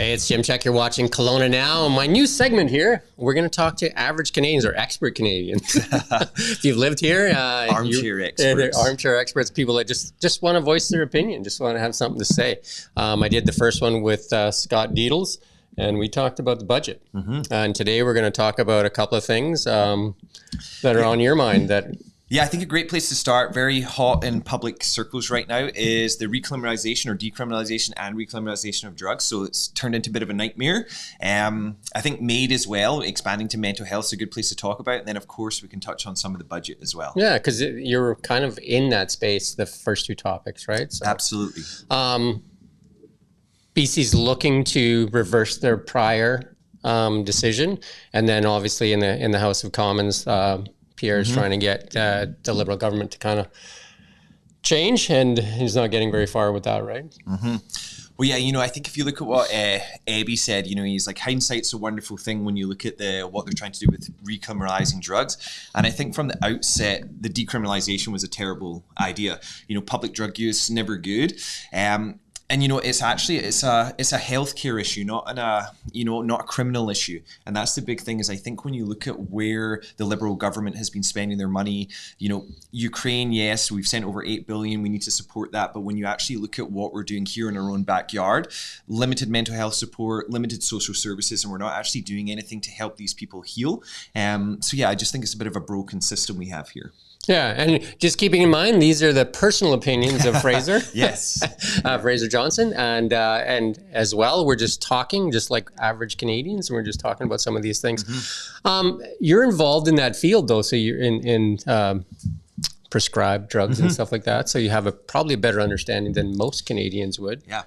Hey, it's Jim Csek. You're watching Kelowna Now. My new segment here, we're going to talk to average Canadians or expert Canadians. If you've lived here. Armchair experts. Armchair experts, people that just want to voice their opinion, just want to have something to say. I did the first one with Scott Deedles, and we talked about the budget. And today we're going to talk about a couple of things that are on your mind that... Yeah, I think a great place to start, very hot in public circles right now, is the recriminalization or decriminalization and recriminalization of drugs. So it's turned into a bit of a nightmare. I think MAID as well, expanding to mental health, is a good place to talk about. And then, of course, we can touch on some of the budget as well. Yeah, because you're kind of in that space, the first two topics, right? So, absolutely. BC's looking to reverse their prior decision. And then, obviously, in the House of Commons, Pierre's trying to get the Liberal government to kind of change, and he's not getting very far with that, right? Well, yeah, I think if you look at what Abby said, he's like, hindsight's a wonderful thing when you look at what they're trying to do with recriminalizing drugs. And I think from the outset, the decriminalization was a terrible idea. Public drug use, never good. And it's a healthcare issue, not a criminal issue. And that's the big thing is I think when you look at where the Liberal government has been spending their money, Ukraine, yes, we've sent over 8 billion, we need to support that. But when you actually look at what we're doing here in our own backyard, limited mental health support, limited social services, and we're not actually doing anything to help these people heal. So yeah, I just think it's a bit of a broken system we have here. Yeah, and just keeping in mind, these are the personal opinions of Fraser. Yes. Fraser Johnston. And as well, we're just talking, just like average Canadians, and we're just talking about some of these things. You're involved in that field, though, so you're in prescribed drugs and stuff like that, so you have probably a better understanding than most Canadians would. Yeah.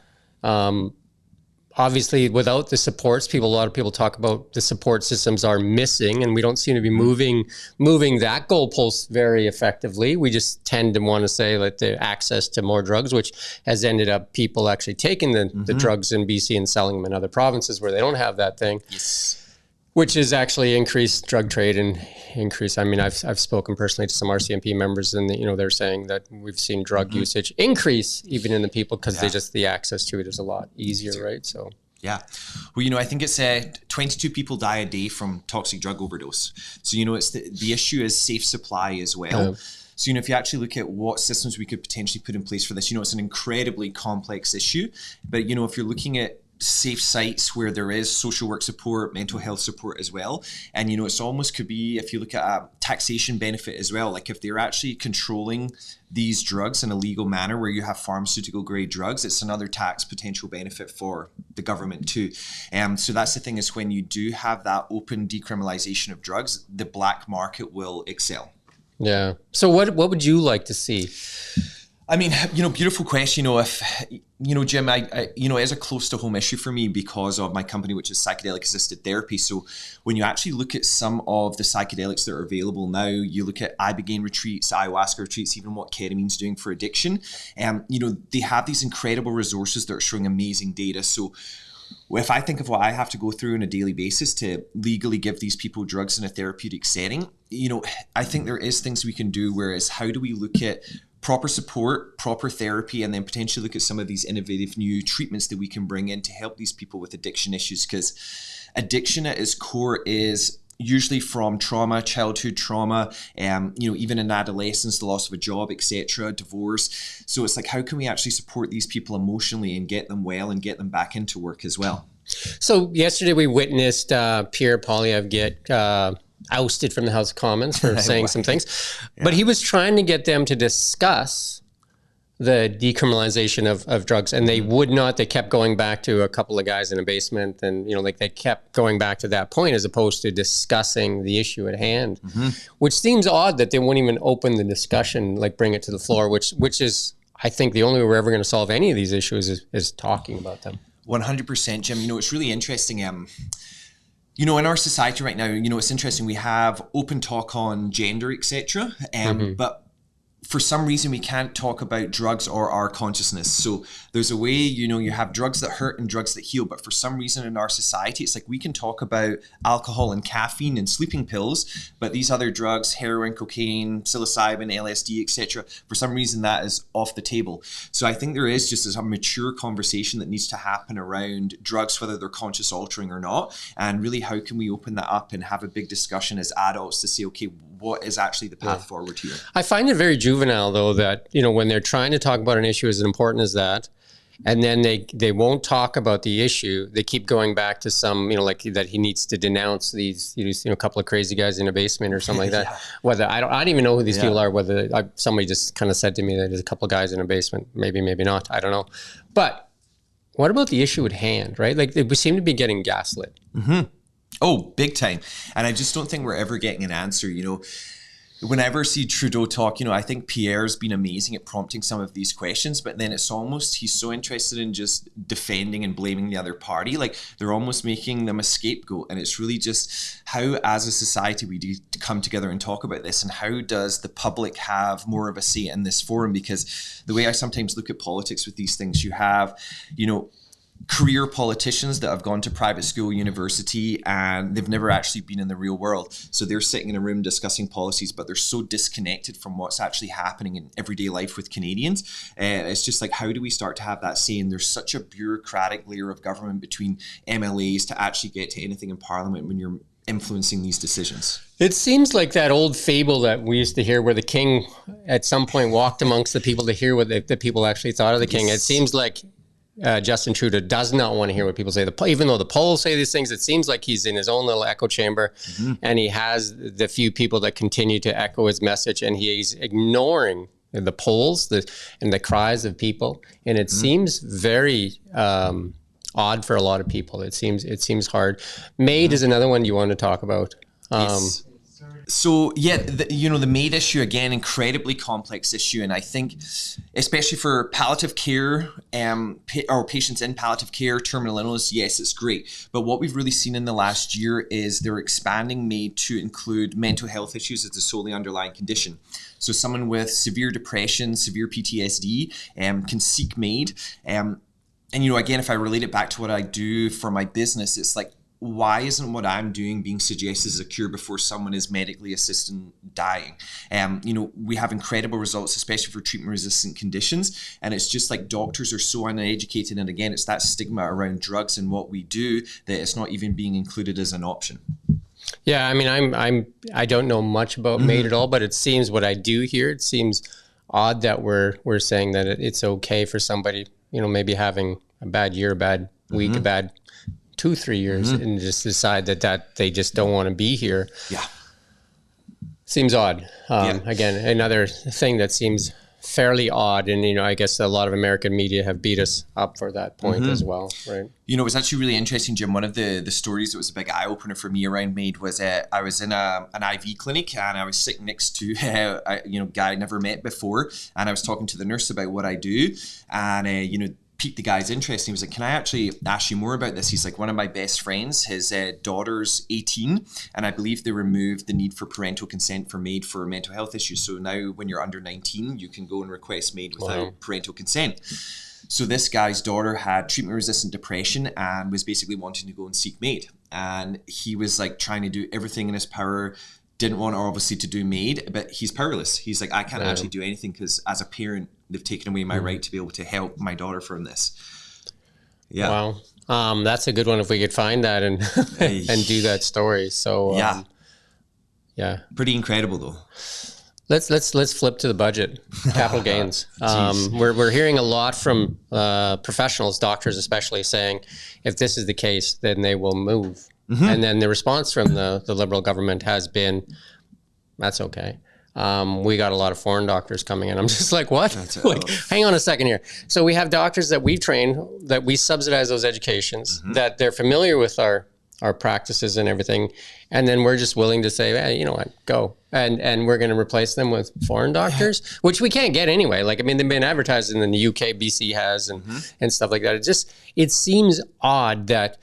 Obviously, without the supports, a lot of people talk about the support systems are missing, and we don't seem to be moving that goalpost very effectively. We just tend to want to say that the access to more drugs, which has ended up people actually taking the drugs in BC and selling them in other provinces where they don't have that thing. Yes. Which has actually increased drug trade and increase. I mean, I've spoken personally to some RCMP members, and they're saying that we've seen drug usage increase even in the people because the access to it is a lot easier, right? So yeah, well, I think it's 22 people die a day from toxic drug overdose. So it's the issue is safe supply as well. So, if you actually look at what systems we could potentially put in place for this, it's an incredibly complex issue. But, if you're looking at safe sites where there is social work support, mental health support as well. And, it's almost could be, if you look at a taxation benefit as well, like if they're actually controlling these drugs in a legal manner where you have pharmaceutical grade drugs, it's another tax potential benefit for the government too. So that's the thing is when you do have that open decriminalization of drugs, the black market will excel. Yeah. So what would you like to see? I mean, beautiful question. If, Jim, it is a close to home issue for me because of my company, which is psychedelic-assisted therapy. So when you actually look at some of the psychedelics that are available now, you look at ibogaine retreats, ayahuasca retreats, even what ketamine's doing for addiction. They have these incredible resources that are showing amazing data. So if I think of what I have to go through on a daily basis to legally give these people drugs in a therapeutic setting, I think there is things we can do, whereas how do we look at proper support, proper therapy, and then potentially look at some of these innovative new treatments that we can bring in to help these people with addiction issues, because addiction at its core is usually from trauma, childhood trauma, even in adolescence, the loss of a job, etc., divorce. So it's like, how can we actually support these people emotionally and get them well and get them back into work as well? So yesterday we witnessed Pierre Poilievre get ousted from the House of Commons for saying some things, but he was trying to get them to discuss the decriminalization of drugs, and they would not. They kept going back to a couple of guys in a basement, and they kept going back to that point as opposed to discussing the issue at hand, which seems odd that they won't even open the discussion, like bring it to the floor, which is, I think, the only way we're ever going to solve any of these issues is talking about them. 100%, Jim. It's really interesting. In our society right now, it's interesting. We have open talk on gender, etc. But for some reason we can't talk about drugs or our consciousness. So there's a way, you have drugs that hurt and drugs that heal, but for some reason in our society, it's like we can talk about alcohol and caffeine and sleeping pills, but these other drugs, heroin, cocaine, psilocybin, LSD, etc., for some reason that is off the table. So I think there is just a mature conversation that needs to happen around drugs, whether they're conscious altering or not, and really how can we open that up and have a big discussion as adults to say, okay, what is actually the path forward here? I find it very juvenile, though, that, when they're trying to talk about an issue as important as that, and then they won't talk about the issue, they keep going back to some, like that he needs to denounce these, a couple of crazy guys in a basement or something like that. Yeah. Whether I don't even know who these people are, whether somebody just kind of said to me that there's a couple of guys in a basement, maybe not, I don't know. But what about the issue at hand, right? Like we seem to be getting gaslit. Mm-hmm. Oh, big time. And I just don't think we're ever getting an answer. Whenever I see Trudeau talk, I think Pierre's been amazing at prompting some of these questions, but then it's almost, he's so interested in just defending and blaming the other party. Like they're almost making them a scapegoat. And it's really just how, as a society, we need to come together and talk about this. And how does the public have more of a say in this forum? Because the way I sometimes look at politics with these things, you have, career politicians that have gone to private school, university, and they've never actually been in the real world. So they're sitting in a room discussing policies, but they're so disconnected from what's actually happening in everyday life with Canadians. It's just like, how do we start to have that say? And there's such a bureaucratic layer of government between MLAs to actually get to anything in Parliament when you're influencing these decisions. It seems like that old fable that we used to hear where the king at some point walked amongst the people to hear what the people actually thought of the king. It seems like Justin Trudeau does not want to hear what people say. Even though the polls say these things, it seems like he's in his own little echo chamber, and he has the few people that continue to echo his message, and he's ignoring the polls and the cries of people. And it seems very odd for a lot of people. It seems hard. MAID is another one you want to talk about. Yes. So yeah, the MAID issue, again, incredibly complex issue. And I think especially for palliative care or patients in palliative care, terminal illness, yes, it's great. But what we've really seen in the last year is they're expanding MAID to include mental health issues as a solely underlying condition. So someone with severe depression, severe PTSD can seek MAID. And, again, if I relate it back to what I do for my business, it's like, why isn't what I'm doing being suggested as a cure before someone is medically assisted dying? We have incredible results, especially for treatment-resistant conditions. And it's just like doctors are so uneducated. And again, it's that stigma around drugs and what we do that it's not even being included as an option. Yeah, I mean, I don't know much about MAID at all, but it seems what I do here, it seems odd that we're saying that it's okay for somebody, maybe having a bad year, a bad week, a bad 2-3 years, and just decide that they just don't want to be here. Yeah. Seems odd. Again, another thing that seems fairly odd, and I guess a lot of American media have beat us up for that point as well, right? It was actually really interesting, Jim. One of the stories that was a big eye-opener for me around MAID was I was in an IV clinic, and I was sitting next to a guy I never met before, and I was talking to the nurse about what I do, and piqued the guy's interest. And he was like, can I actually ask you more about this? He's like, one of my best friends, his daughter's 18, and I believe they removed the need for parental consent for MAID for mental health issues. So now when you're under 19, you can go and request MAID without parental consent. So this guy's daughter had treatment-resistant depression and was basically wanting to go and seek MAID. And he was like trying to do everything in his power, didn't want obviously to do MAID, but he's powerless. He's like, I can't actually do anything because as a parent, they've taken away my right to be able to help my daughter from this. Yeah. Wow. That's a good one if we could find that and and do that story. So yeah. Pretty incredible though. Let's flip to the budget, capital gains. We're hearing a lot from professionals, doctors especially, saying if this is the case, then they will move. And then the response from the Liberal government has been, that's okay. We got a lot of foreign doctors coming in. I'm just like, what? Hang on a second here. So we have doctors that we train, that we subsidize those educations, that they're familiar with our practices and everything. And then we're just willing to say, hey, you know what, go. And we're going to replace them with foreign doctors, which we can't get anyway. Like, I mean, they've been advertising in the UK, BC has, and stuff like that. It seems odd that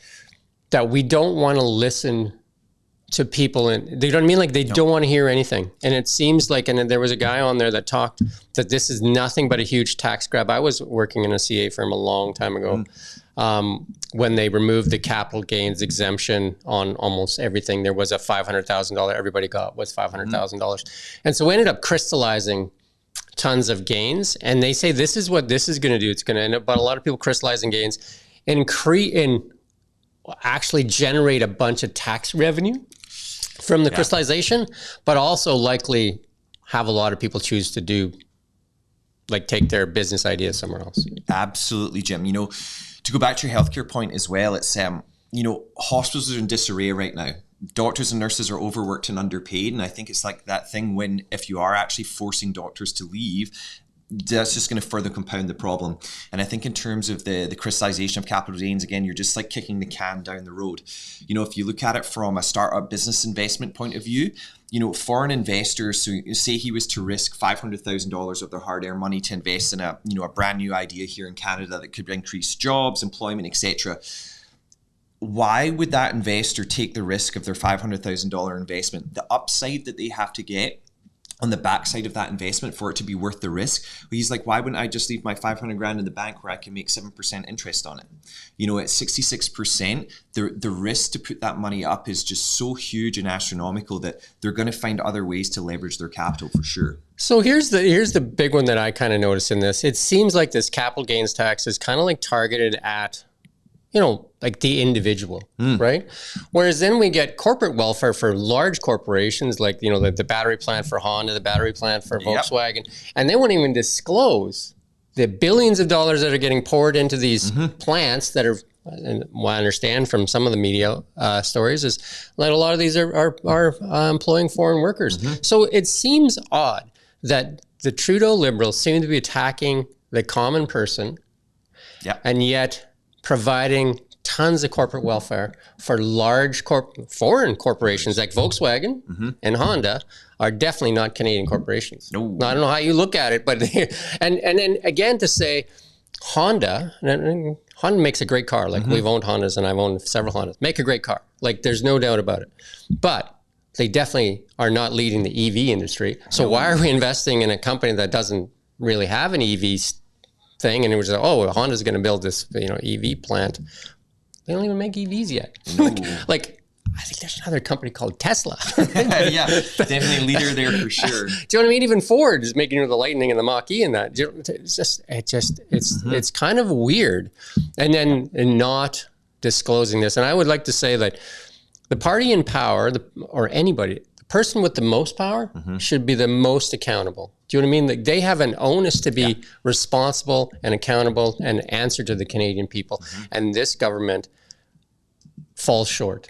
we don't want to listen to people, and they don't mean like they don't want to hear anything. And it seems like, and there was a guy on there that talked that this is nothing but a huge tax grab. I was working in a CA firm a long time ago when they removed the capital gains exemption on almost everything. There was a $500,000 everybody got was $500,000, and so we ended up crystallizing tons of gains. And they say this is what this is going to do. It's going to end up, but a lot of people crystallizing gains and actually generate a bunch of tax revenue from the crystallization, but also likely have a lot of people choose to do, like, take their business ideas somewhere else. Absolutely, Jim. You know, to go back to your healthcare point as well, it's, you know, hospitals are in disarray right now. Doctors and nurses are overworked and underpaid. And I think it's like that thing when, if you are actually forcing doctors to leave, that's just going to further compound the problem. And I think in terms of the crystallization of capital gains, again, you're just like kicking the can down the road. You know, if you look at it from a startup business investment point of view, you know, foreign investors, so say he was to risk $500,000 of their hard-earned money to invest in a, you know, a brand new idea here in Canada that could increase jobs, employment, etc. Why would that investor take the risk of their $500,000 investment? The upside that they have to get on the backside of that investment for it to be worth the risk. Well, he's like, why wouldn't I just leave my 500 grand in the bank where I can make 7% interest on it? You know, at 66%, the risk to put that money up is just so huge and astronomical that they're going to find other ways to leverage their capital for sure. So here's the big one that I kind of noticed in this. It seems like this capital gains tax is kind of like targeted at, you know, like the individual, right? Whereas then we get corporate welfare for large corporations, like, you know, the battery plant for Honda, the battery plant for Volkswagen, and they won't even disclose the billions of dollars that are getting poured into these plants that are, and what I understand from some of the media stories is that a lot of these are employing foreign workers. So it seems odd that the Trudeau Liberals seem to be attacking the common person, and yet providing tons of corporate welfare for large foreign corporations like Volkswagen and Honda are definitely not Canadian corporations. No. I don't know how you look at it, but and then again to say Honda makes a great car. Like we've owned Hondas and I've owned several Hondas. Make a great car. Like there's no doubt about it. But they definitely are not leading the EV industry. So why are we investing in a company that doesn't really have an EV thing? And it was like, oh, Honda's going to build this, you know, EV plant. They don't even make EVs yet. like I think there's another company called Tesla. Yeah, definitely a leader there for sure. Do you know what I mean? Even Ford is making, you know, the Lightning and the Mach-E and that. It's kind of weird. And then not disclosing this. And I would like to say that the party in power, or anybody, the person with the most power should be the most accountable. Do you know what I mean? Like they have an onus to be responsible and accountable and answer to the Canadian people. And this government falls short.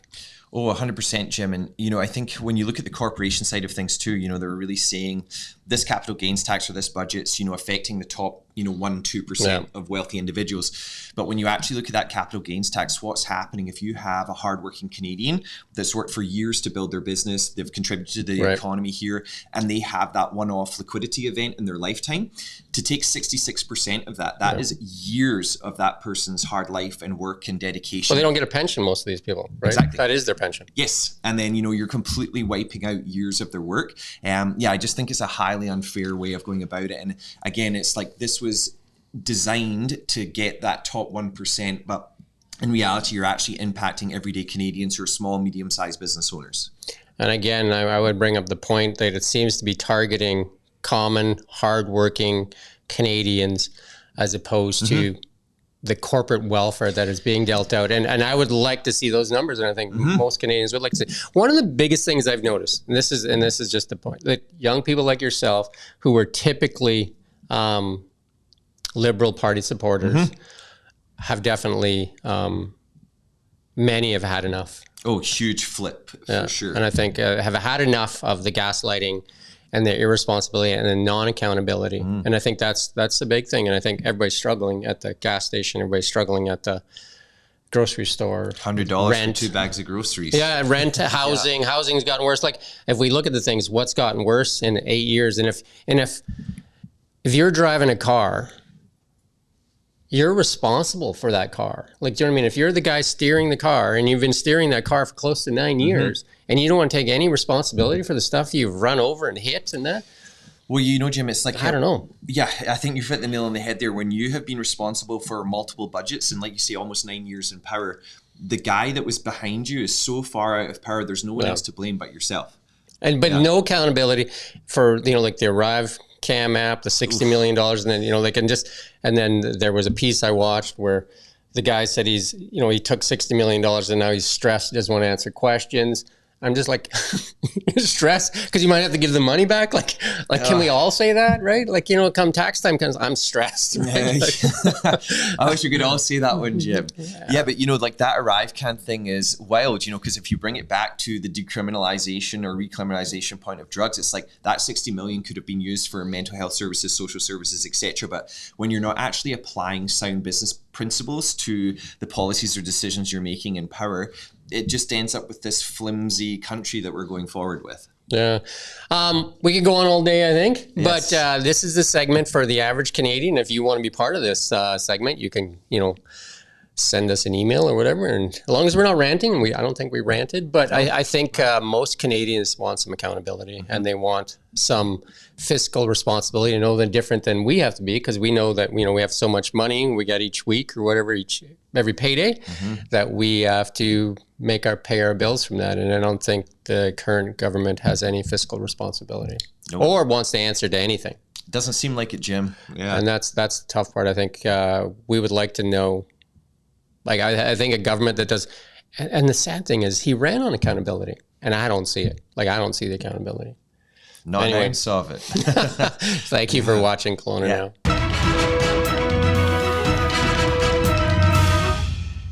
Oh, 100%, Jim. And, you know, I think when you look at the corporation side of things too, you know, they're really saying this capital gains tax or this budget's, you know, affecting the top, you know, 1-2% of wealthy individuals. But when you actually look at that capital gains tax, what's happening if you have a hardworking Canadian that's worked for years to build their business, they've contributed to the economy here, and they have that one-off liquidity event in their lifetime, to take 66% of that, that is years of that person's hard life and work and dedication. Well, they don't get a pension, most of these people, right? Exactly. That is their pension. Yes. And then, you know, you're completely wiping out years of their work. I just think it's a highly unfair way of going about it. And again, it's like this was designed to get that top 1%, but in reality, you're actually impacting everyday Canadians who are small, medium-sized business owners. And again, I would bring up the point that it seems to be targeting common, hardworking Canadians as opposed to the corporate welfare that is being dealt out. And I would like to see those numbers, and I think most Canadians would like to see. One of the biggest things I've noticed, and this is just the point, that young people like yourself who are typically Liberal Party supporters have definitely, many have had enough. Oh, huge flip for sure. And I think have had enough of the gaslighting and the irresponsibility and the non-accountability. And I think that's the big thing. And I think everybody's struggling at the gas station. Everybody's struggling at the grocery store. $100 for 2 bags of groceries. Yeah, rent, housing. Housing's gotten worse. Like if we look at the things, what's gotten worse in 8 years? And if you're driving a car, you're responsible for that car. Like, do you know what I mean? If you're the guy steering the car and you've been steering that car for close to 9 years and you don't want to take any responsibility for the stuff you've run over and hit and that. Well, you know, Jim, it's like, I don't know. Yeah, I think you've hit the nail on the head there. When you have been responsible for multiple budgets and, like you say, almost 9 years in power, the guy that was behind you is so far out of power, there's no one else to blame but yourself. But no accountability for, you know, like the Arrive Cam app, the $60 million, and then, you know, they can just, and then there was a piece I watched where the guy said he took $60 million and now he's stressed, he doesn't want to answer questions. I'm just like, stressed because you might have to give the money back. Like, can we all say that, right? Like, you know, come tax time comes, I'm stressed. Right? I wish we could all say that one, Jim. Yeah, but you know, like that ArriveCan thing is wild, you know, because if you bring it back to the decriminalization or recriminalization point of drugs, it's like that 60 million could have been used for mental health services, social services, etc. But when you're not actually applying sound business principles to the policies or decisions you're making in power, it just ends up with this flimsy country that we're going forward with. Yeah. We could go on all day, I think, but this is the segment for the average Canadian. If you want to be part of this segment, you can, you know, send us an email or whatever. And as long as we're not ranting, I don't think we ranted, but I think most Canadians want some accountability and they want some fiscal responsibility to know that different than we have to be, because we know that, you know, we have so much money we get each week or whatever, every payday, that we have to pay our bills from that. And I don't think the current government has any fiscal responsibility or wants to answer to anything. Doesn't seem like it, Jim. Yeah. And that's the tough part. I think we would like to know, like, I think a government that does, and the sad thing is he ran on accountability and I don't see it. Like, I don't see the accountability. Not an ounce of it. Thank you for watching Kelowna Now.